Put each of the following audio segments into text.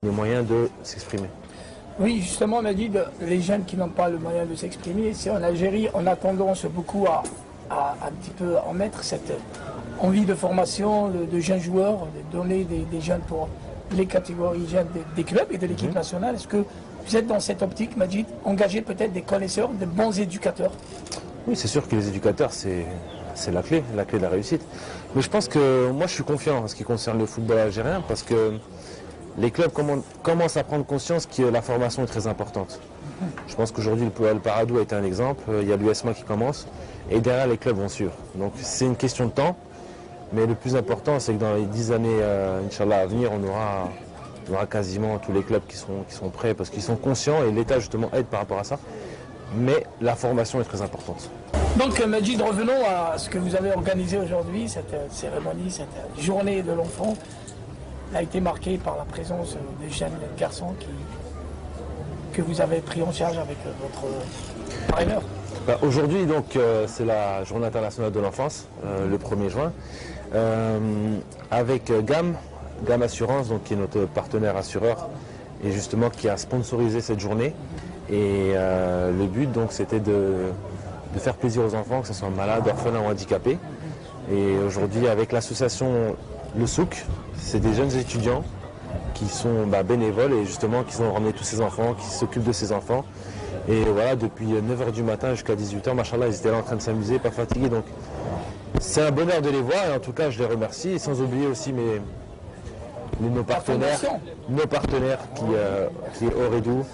les moyens de s'exprimer. Oui, justement, on a dit les jeunes qui n'ont pas le moyen de s'exprimer. C'est en Algérie, on a tendance beaucoup à un petit peu en mettre cette envie de formation de jeunes joueurs, de donner des jeunes pour les catégories jeunes des clubs et de l'équipe nationale. Est-ce que vous êtes dans cette optique, Majid, engager peut-être des connaisseurs, de bons éducateurs? Oui, c'est sûr que les éducateurs, c'est la clé de la réussite. Mais je pense que moi, je suis confiant en ce qui concerne le football algérien parce que les clubs commencent à prendre conscience que la formation est très importante. Je pense qu'aujourd'hui, le Paradou a été un exemple. Il y a l'USMA qui commence et derrière, les clubs vont suivre. Donc, c'est une question de temps. Mais le plus important, c'est que dans les 10 années, Inch'Allah, à venir, on aura quasiment tous les clubs qui sont prêts parce qu'ils sont conscients et l'État, justement, aide par rapport à ça. Mais la formation est très importante. Donc, Majid, revenons à ce que vous avez organisé aujourd'hui, cette cérémonie, cette journée de l'enfant. Elle a été marquée par la présence de jeunes garçons que vous avez pris en charge avec votre parraineur. Aujourd'hui, donc, c'est la journée internationale de l'enfance, le 1er juin, avec GAM Assurance, donc, qui est notre partenaire assureur, et justement qui a sponsorisé cette journée. Et le but, donc, c'était de faire plaisir aux enfants, que ce soit malades, orphelins ou handicapés. Et aujourd'hui, avec l'association Le Souk, c'est des jeunes étudiants qui sont bénévoles et justement qui ont ramené tous ces enfants, qui s'occupent de ces enfants. Et voilà, depuis 9h du matin jusqu'à 18h, machallah, ils étaient là en train de s'amuser, pas fatigués. Donc c'est un bonheur de les voir et en tout cas, je les remercie. Et sans oublier aussi nos partenaires qui est Oredou,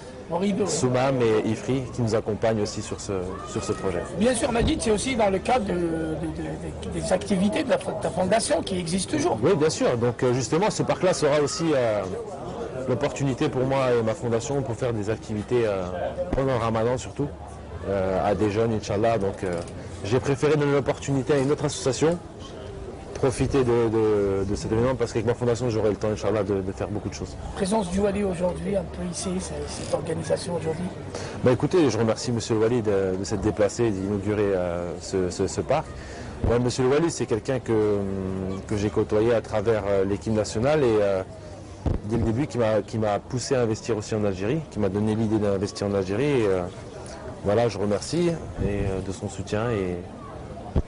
Soumam et Ifri qui nous accompagnent aussi sur ce projet. Bien sûr, Majid, c'est aussi dans le cadre des activités de ta fondation qui existe toujours. Oui, bien sûr. Donc justement, ce parc-là sera aussi l'opportunité pour moi et ma fondation pour faire des activités pendant le Ramadan surtout, à des jeunes, Inch'Allah. Donc j'ai préféré donner l'opportunité à une autre association, profiter de cet événement parce qu'avec ma fondation j'aurai le temps, Inch'Allah, de faire beaucoup de choses. Présence du Wali aujourd'hui, un peu ici, cette organisation aujourd'hui. Écoutez, je remercie M. le Wali de s'être déplacé et d'inaugurer ce parc. Ouais, M. le Wali, c'est quelqu'un que j'ai côtoyé à travers l'équipe nationale et dès le début qui m'a poussé à investir aussi en Algérie, qui m'a donné l'idée d'investir en Algérie. Et, voilà, je remercie de son soutien et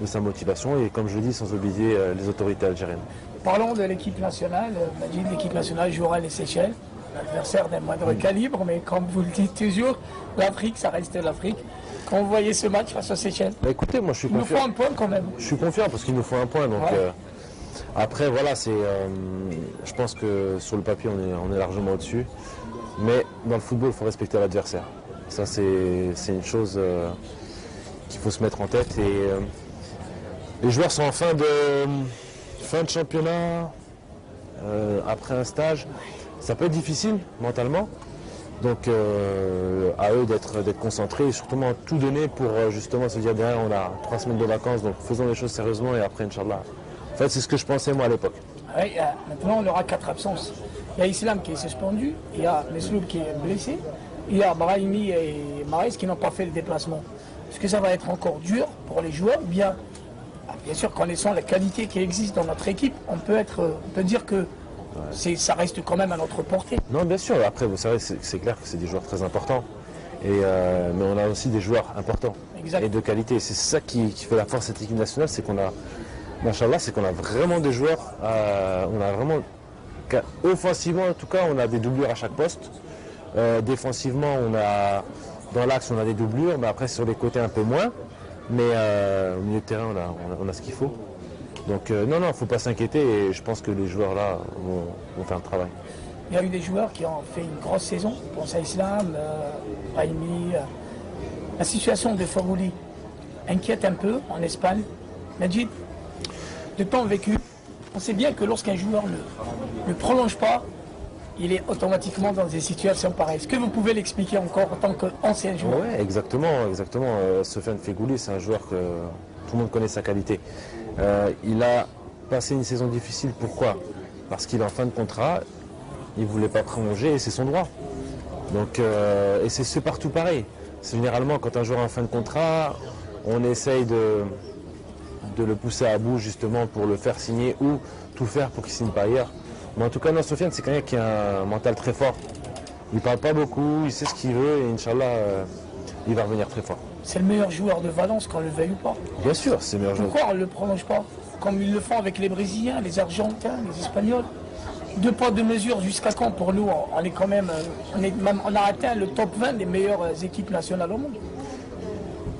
de sa motivation et comme je le dis, sans oublier les autorités algériennes. Parlons de l'équipe nationale. Majid, l'équipe nationale jouera les Seychelles, l'adversaire d'un moindre calibre, mais comme vous le dites toujours, l'Afrique, ça reste l'Afrique. Quand vous voyez ce match face aux Seychelles, écoutez, moi je suis confiant. Il nous faut un point quand même. Je suis confiant parce qu'il nous faut un point. Donc, ouais. Après, voilà, je pense que sur le papier, on est largement au-dessus. Mais dans le football, il faut respecter l'adversaire. Ça, c'est une chose qu'il faut se mettre en tête. Et les joueurs sont en fin de championnat, après un stage. Ça peut être difficile mentalement. Donc à eux d'être concentrés et surtout tout donner pour justement se dire derrière on a 3 semaines de vacances, donc faisons les choses sérieusement et après Inch'Allah. En fait c'est ce que je pensais moi à l'époque. Oui, maintenant on aura 4 absences. Il y a Islam qui est suspendu, il y a Mesloub qui est blessé, il y a Brahimi et Mahrez qui n'ont pas fait le déplacement. Est-ce que ça va être encore dur pour les joueurs? Bien sûr, connaissant la qualité qui existe dans notre équipe, on peut dire que ça reste quand même à notre portée. Non, bien sûr. Après, vous savez, c'est clair que c'est des joueurs très importants. Mais on a aussi des joueurs importants et de qualité. C'est ça qui fait la force de cette équipe nationale, c'est qu'on a, machallah, c'est qu'on a vraiment des joueurs. Offensivement, en tout cas, on a des doublures à chaque poste. Défensivement, dans l'axe, on a des doublures, mais après sur les côtés un peu moins. Mais au milieu de terrain, on a ce qu'il faut. Donc non, il ne faut pas s'inquiéter et je pense que les joueurs là vont faire le travail. Il y a eu des joueurs qui ont fait une grosse saison, je pense à Islam, Brahimi. La situation de Forouli inquiète un peu en Espagne. Majid, de temps vécu, on sait bien que lorsqu'un joueur ne prolonge pas, il est automatiquement dans des situations pareilles. Est-ce que vous pouvez l'expliquer encore en tant qu'ancien joueur? Oui, exactement. Sofiane Feghouli, c'est un joueur que tout le monde connaît sa qualité. Il a passé une saison difficile, pourquoi? Parce qu'il est en fin de contrat, il ne voulait pas prolonger et c'est son droit. Donc, et c'est partout pareil. C'est généralement quand un joueur est en fin de contrat, on essaye de le pousser à bout justement pour le faire signer ou tout faire pour qu'il ne signe pas ailleurs. Mais en tout cas, non, Sofiane, c'est quelqu'un qui a un mental très fort. Il parle pas beaucoup, il sait ce qu'il veut et Inch'Allah, il va revenir très fort. C'est le meilleur joueur de Valence, qu'on le veuille ou pas. Bien sûr, c'est le meilleur joueur. Pourquoi on ne le prolonge pas? Comme ils le font avec les Brésiliens, les Argentins, les Espagnols. Deux poids, deux mesures, jusqu'à quand pour nous? On est quand même, on a atteint le top 20 des meilleures équipes nationales au monde.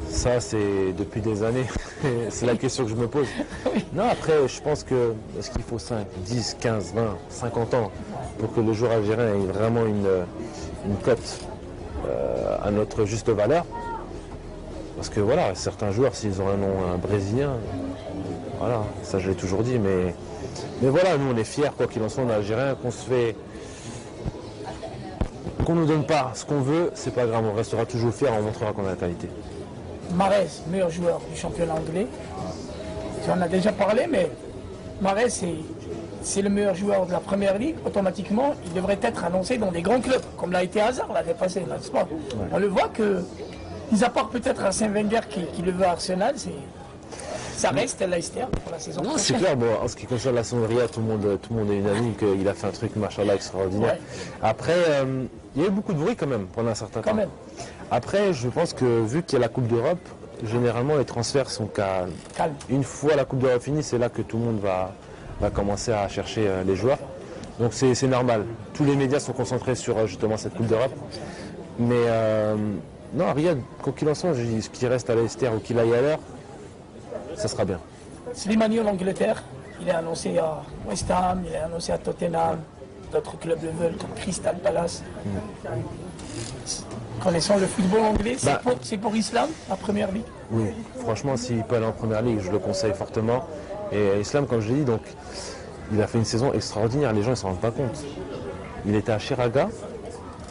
Ça, c'est depuis des années. C'est la question que je me pose. Non, après, je pense que est-ce qu'il faut 5, 10, 15, 20, 50 ans pour que le joueur algérien ait vraiment une cote à notre juste valeur? Parce que voilà, certains joueurs, s'ils ont un nom brésilien, voilà, ça je l'ai toujours dit, mais voilà, nous on est fiers, quoi qu'il en soit, on est algérien, qu'on nous donne pas ce qu'on veut, c'est pas grave, on restera toujours fiers, on montrera qu'on a la qualité. Mahrez, meilleur joueur du championnat anglais. On a déjà parlé, mais Mahrez, c'est le meilleur joueur de la première ligue. Automatiquement, il devrait être annoncé dans des grands clubs, comme l'a été Hazard l'année passée, n'est-ce pas? Ouais. On le voit que, mis à part peut-être Arsène Wenger qui le veut à Arsenal, ça reste Leicester pour la saison prochaine. C'est clair, bon, en ce qui concerne la Sonneria, tout le monde est unanime qu'il a fait un truc, machallah, extraordinaire. Ouais. Après, il y a eu beaucoup de bruit quand même pendant un certain temps. Même. Après, je pense que vu qu'il y a la Coupe d'Europe, généralement les transferts sont calmes. Une fois la Coupe d'Europe finie, c'est là que tout le monde va commencer à chercher les joueurs. Donc c'est normal. Tous les médias sont concentrés sur justement cette Coupe d'Europe. Mais non, Riyad, quoi qu'il en soit, qu'il reste à Leicester ou qu'il aille ailleurs, ça sera bien. Slimani en Angleterre, il est annoncé à West Ham, il est annoncé à Tottenham, d'autres clubs le veulent comme Crystal Palace. Connaissant le football anglais, c'est pour Islam, la première ligue? Oui, franchement, s'il peut aller en première ligue, je le conseille fortement. Et Islam, comme je l'ai dit, donc, il a fait une saison extraordinaire, les gens ne s'en rendent pas compte. Il était à Chiraga,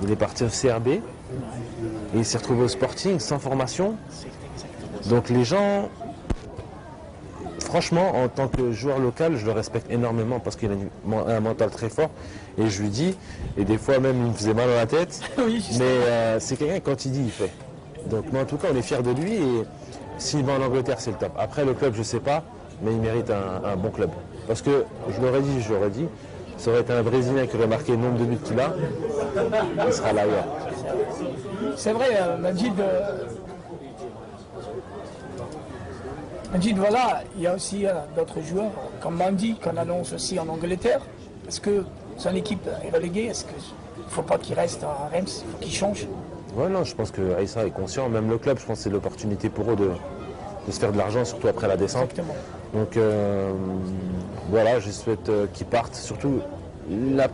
il est parti au CRB, et il s'est retrouvé au Sporting sans formation. Donc les gens, franchement, en tant que joueur local, je le respecte énormément parce qu'il a un mental très fort. Et je lui dis, et des fois même il me faisait mal à la tête, oui, mais c'est quelqu'un, quand il dit, il fait. Donc mais en tout cas, on est fiers de lui et s'il va en Angleterre, c'est le top. Après, le club, je ne sais pas, mais il mérite un bon club. Parce que, je l'aurais dit, ça aurait été un Brésilien qui aurait marqué le nombre de buts qu'il a, il sera là ailleurs. C'est vrai, Majid, voilà, il y a aussi d'autres joueurs, comme Mandy, qu'on annonce aussi en Angleterre. Est-ce que son équipe est reléguée? Est-ce qu'il ne faut pas qu'il reste à Reims? Il faut qu'il change? Ouais, non, je pense que Aïssa est conscient. Même le club, je pense que c'est l'opportunité pour eux de se faire de l'argent, surtout après la descente. Exactement. Donc voilà, je souhaite qu'il parte. Surtout, le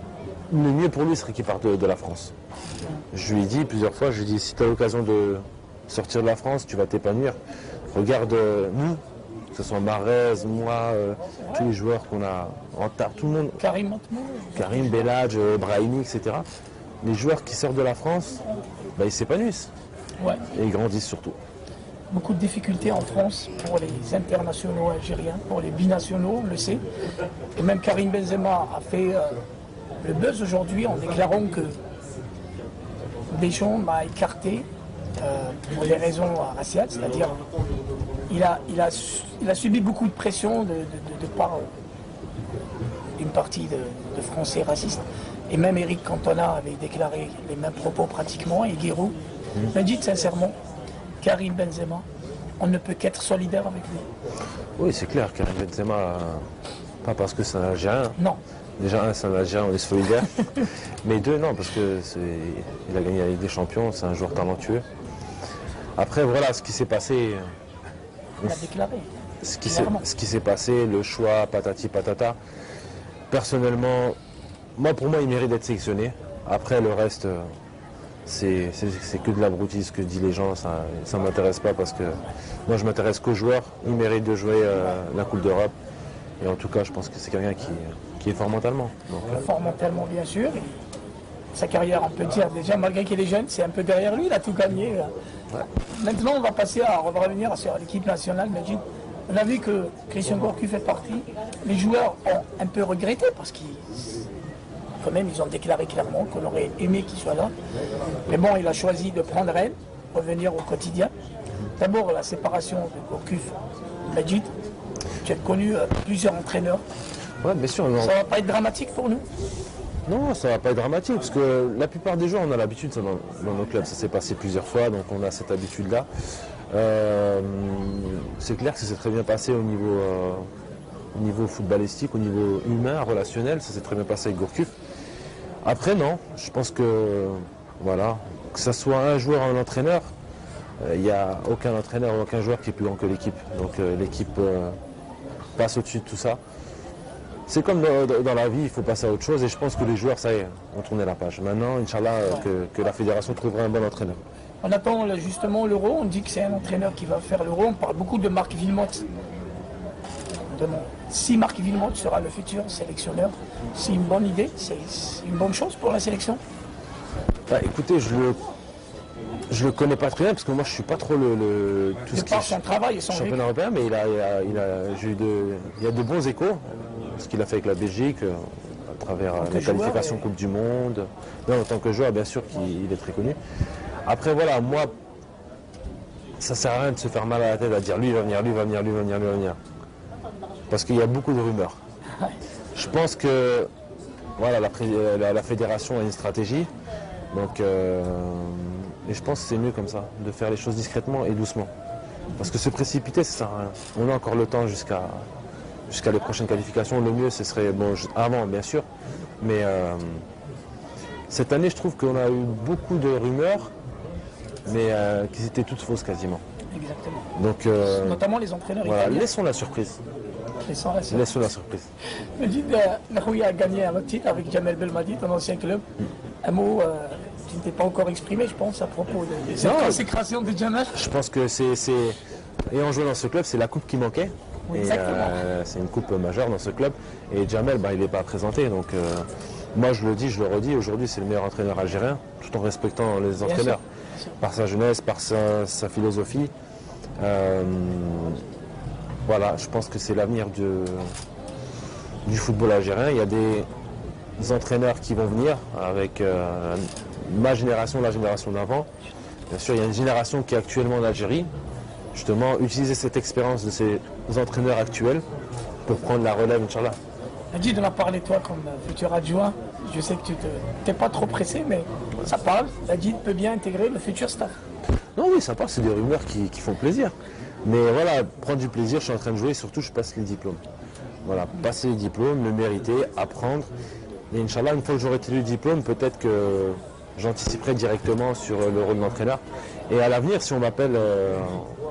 mieux pour lui serait qu'il parte de la France. Je lui ai dit plusieurs fois, je lui ai dit, si tu as l'occasion de sortir de la France, tu vas t'épanouir. Regarde nous, que ce soit Mahrez, moi, tous les joueurs qu'on a en tard, tout le monde. Karim, Belhadj, Brahimi, etc. Les joueurs qui sortent de la France, ils s'épanouissent. Ouais. Et ils grandissent surtout. Beaucoup de difficultés en France pour les internationaux algériens, pour les binationaux, on le sait. Et même Karim Benzema a fait le buzz aujourd'hui en déclarant que Deschamps m'a écarté pour des raisons raciales, c'est-à-dire il a subi beaucoup de pression de part d'une partie de Français racistes. Et même Eric Cantona avait déclaré les mêmes propos pratiquement, et Giroud m'a dit sincèrement, Karim Benzema, on ne peut qu'être solidaire avec lui. Oui, c'est clair, Karim Benzema, pas parce que c'est un Algérien. Non. Déjà, un, c'est un Algérien, on est solidaire. Mais deux, non, parce qu'il a gagné la Ligue des Champions, c'est un joueur talentueux. Après, voilà, ce qui s'est passé. Il a déclaré. Ce qui s'est passé, le choix, patati patata. Personnellement, pour moi, il mérite d'être sélectionné. Après, le reste, c'est que de l'abruti, ce que disent les gens, ça ne m'intéresse pas parce que moi, je m'intéresse qu'aux joueurs. Il mérite de jouer la Coupe d'Europe. Et en tout cas, je pense que c'est quelqu'un qui est fort mentalement. Fort mentalement, bien sûr. Sa carrière, on peut dire, déjà, malgré qu'il est jeune, c'est un peu derrière lui, il a tout gagné. Ouais. Maintenant, on va revenir sur l'équipe nationale. Majid. On a vu que Christian Gourcuff fait partie. Les joueurs ont un peu regretté parce qu'ils ont déclaré clairement qu'on aurait aimé qu'il soit là. Mais bon, il a choisi de prendre Rennes, revenir au quotidien. D'abord, la séparation de Gourcuff, Majid. Tu as connu plusieurs entraîneurs. Ouais, bien sûr. Non. Ça va pas être dramatique pour nous? Non, ça va pas être dramatique, parce que la plupart des joueurs, on a l'habitude ça, dans nos clubs. Ça s'est passé plusieurs fois, donc on a cette habitude-là. C'est clair que ça s'est très bien passé au niveau footballistique, au niveau humain, relationnel. Ça s'est très bien passé avec Gourcuff. Après, non, je pense que, voilà, que ce soit un joueur ou un entraîneur, il n'y a aucun entraîneur ou aucun joueur qui est plus grand que l'équipe. Donc l'équipe passe au-dessus de tout ça. C'est comme dans la vie, il faut passer à autre chose et je pense que les joueurs, ça y est, ont tourné la page. Maintenant, Inch'Allah, que la fédération trouvera un bon entraîneur. On attend justement l'Euro, on dit que c'est un entraîneur qui va faire l'Euro, on parle beaucoup de Marc Wilmots. Si Marc Wilmots sera le futur sélectionneur, c'est une bonne idée, c'est une bonne chose pour la sélection? Bah, écoutez, je le connais pas très bien parce que moi je suis pas trop tout ce qui est son travail et son championnat européen, mais il y a de bons échos, ce qu'il a fait avec la Belgique, à travers la qualification Coupe du Monde. Non, en tant que joueur, bien sûr qu'il est très connu. Après voilà, moi, ça sert à rien de se faire mal à la tête à dire lui il va venir, lui il va venir, lui il va venir, lui il va venir. Parce qu'il y a beaucoup de rumeurs. Je pense que voilà, la fédération a une stratégie. Donc, et je pense que c'est mieux comme ça, de faire les choses discrètement et doucement. Parce que se précipiter, ça sert à rien. On a encore le temps jusqu'à les prochaines qualifications. Le mieux, ce serait, bon, avant bien sûr, mais cette année, je trouve qu'on a eu beaucoup de rumeurs, mais qui étaient toutes fausses quasiment. Exactement. Donc, notamment les entraîneurs voilà, italiens. laissons la surprise. Laissons la surprise. Majid Nahoui a gagné un titre avec Jamel Belmadi, ton ancien club. Un mot, tu ne t'es pas encore exprimé, je pense, à propos de cette consécration de Jamel. Je pense que ayant joué dans ce club, c'est la coupe qui manquait. Oui, exactement. C'est une coupe majeure dans ce club. Et Jamel, il n'est pas présenté. Donc, moi, je le dis, je le redis, aujourd'hui, c'est le meilleur entraîneur algérien, tout en respectant les entraîneurs. Par sa jeunesse, par sa philosophie. Voilà, je pense que c'est l'avenir du football algérien. Il y a des entraîneurs qui vont venir avec ma génération, la génération d'avant. Bien sûr, il y a une génération qui est actuellement en Algérie. Justement, utiliser cette expérience de ces entraîneurs actuels pour prendre la relève, Inch'Allah. Majid, on a parlé toi comme futur adjoint. Je sais que tu n'es pas trop pressé, mais ça parle. Majid peut bien intégrer le futur staff. Non, oui, ça parle, c'est des rumeurs qui font plaisir. Mais voilà, prendre du plaisir, je suis en train de jouer et surtout je passe les diplômes. Voilà, passer les diplômes, le mériter, apprendre. Et Inch'Allah, une fois que j'aurai tenu le diplôme, peut-être que j'anticiperai directement sur le rôle d'entraîneur. Et à l'avenir, si on m'appelle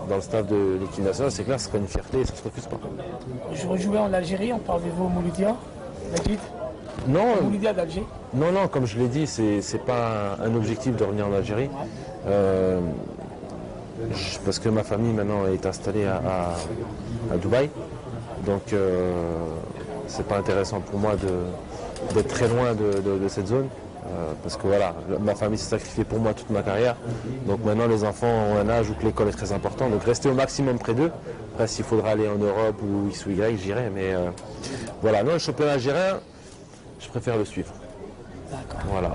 dans le staff de l'équipe nationale, c'est clair, ce serait une fierté et ça ne se refuse pas. Je rejouais en Algérie, on parle de vous au Mouloudia, Majid? Non, Mouloudia d'Alger. Non, comme je l'ai dit, c'est pas un objectif de revenir en Algérie. Parce que ma famille maintenant est installée à Dubaï. Donc c'est pas intéressant pour moi d'être très loin de cette zone. Parce que voilà, ma famille s'est sacrifiée pour moi toute ma carrière. Donc maintenant les enfants ont un âge où l'école est très importante. Donc rester au maximum près d'eux. Après s'il faudra aller en Europe ou X ou Y, j'irai. Mais voilà, non, le championnat algérien, je préfère le suivre. D'accord. Voilà.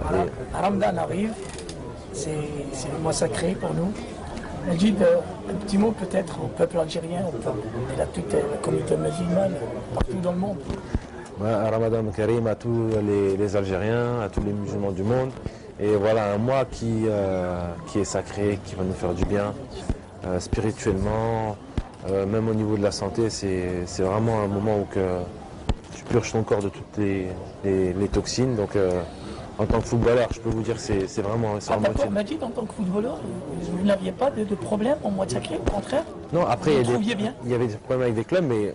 Ramadan arrive, c'est le mois sacré pour nous. Majid, un petit mot peut-être au peuple algérien, et à toute la communauté musulmane, partout dans le monde. Ramadan Karim à tous les Algériens, à tous les musulmans du monde. Et voilà, un mois qui est sacré, qui va nous faire du bien, spirituellement, même au niveau de la santé. C'est vraiment un moment où tu purges ton corps de toutes les toxines. Donc, en tant que footballeur, je peux vous dire que c'est vraiment... D'accord, Majid, en tant que footballeur, vous n'aviez pas de problème au mois de sacré, au contraire? Non, après, bien il y avait des problèmes avec des clubs, mais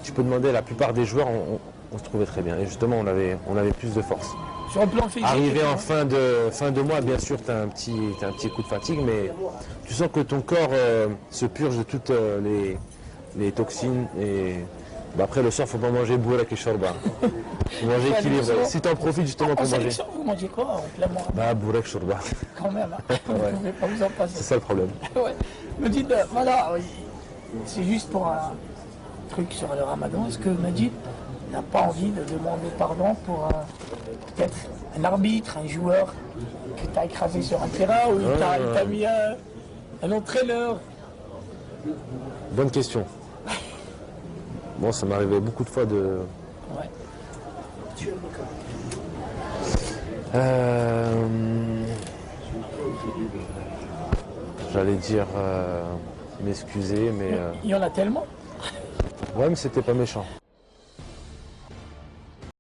tu peux demander, la plupart des joueurs, on se trouvait très bien. Et justement, on avait plus de force. Sur le plan physique. Arrivé en fin de mois, bien sûr, tu as un petit coup de fatigue, mais tu sens que ton corps se purge de toutes les toxines. Et après, le soir, il ne faut pas manger bourrek et shorba. Il faut manger équilibré. Si tu en profites justement pour manger. Vous mangez quoi bourek, shorba. Quand même, vous ne pouvez pas vous en passer. C'est ça le problème. Ouais. Me dites, voilà, c'est juste pour un truc sur le ramadan. Est-ce que Majid n'a pas envie de demander pardon pour peut-être un arbitre, un joueur que tu as écrasé sur un terrain ou il t'a mis un entraîneur? Bonne question. Bon, ça m'arrivait beaucoup de fois Ouais. J'allais dire m'excuser, mais Il y en a tellement. ouais, mais c'était pas méchant.